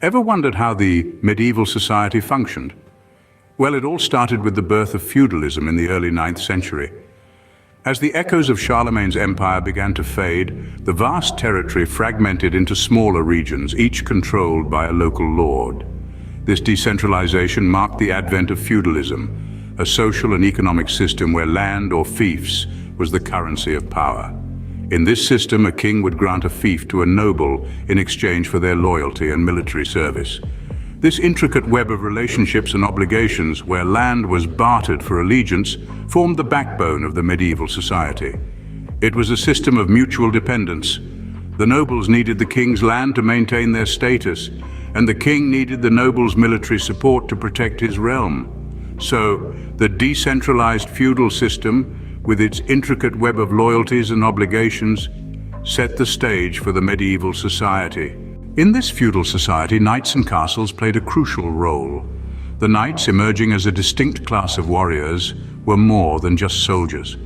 Ever wondered how the medieval society functioned? Well, it all started with the birth of feudalism in the early 9th century. As the echoes of Charlemagne's empire began to fade, the vast territory fragmented into smaller regions, each controlled by a local lord. This decentralization marked the advent of feudalism, a social and economic system where land, or fiefs, was the currency of power. In this system, a king would grant a fief to a noble in exchange for their loyalty and military service. This intricate web of relationships and obligations, where land was bartered for allegiance, formed the backbone of the medieval society. It was a system of mutual dependence. The nobles needed the king's land to maintain their status, and the king needed the nobles' military support to protect his realm. So, the decentralized feudal system, with its intricate web of loyalties and obligations, set the stage for the medieval society. In this feudal society, knights and castles played a crucial role. The knights, emerging as a distinct class of warriors, were more than just soldiers.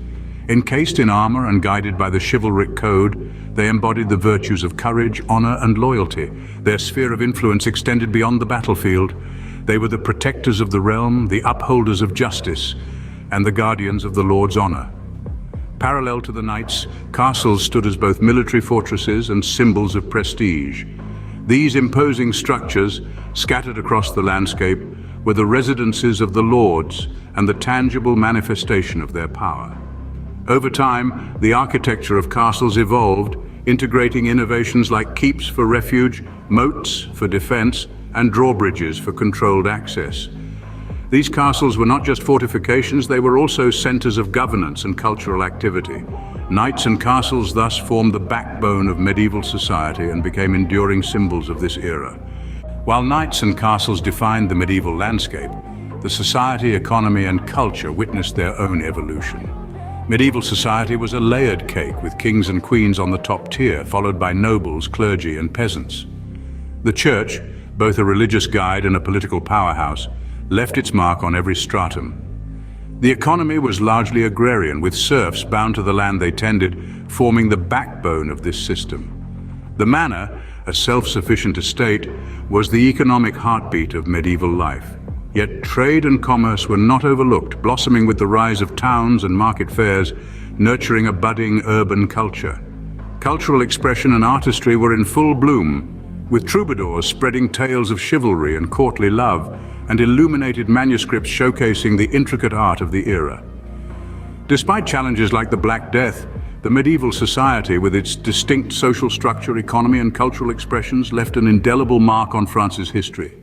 Encased in armor and guided by the chivalric code, they embodied the virtues of courage, honor, and loyalty. Their sphere of influence extended beyond the battlefield. They were the protectors of the realm, the upholders of justice, and the guardians of the Lord's honor. Parallel to the knights, castles stood as both military fortresses and symbols of prestige. These imposing structures, scattered across the landscape, were the residences of the lords and the tangible manifestation of their power. Over time, the architecture of castles evolved, integrating innovations like keeps for refuge, moats for defense, and drawbridges for controlled access. These castles were not just fortifications, they were also centers of governance and cultural activity. Knights and castles thus formed the backbone of medieval society and became enduring symbols of this era. While knights and castles defined the medieval landscape, the society, economy, and culture witnessed their own evolution. Medieval society was a layered cake with kings and queens on the top tier, followed by nobles, clergy, and peasants. The church, both a religious guide and a political powerhouse, left its mark on every stratum. The economy was largely agrarian, with serfs bound to the land they tended, forming the backbone of this system. The manor, a self-sufficient estate, was the economic heartbeat of medieval life. Yet trade and commerce were not overlooked, blossoming with the rise of towns and market fairs, nurturing a budding urban culture. Cultural expression and artistry were in full bloom, with troubadours spreading tales of chivalry and courtly love, and illuminated manuscripts showcasing the intricate art of the era. Despite challenges like the Black Death, the medieval society, with its distinct social structure, economy, and cultural expressions, left an indelible mark on France's history.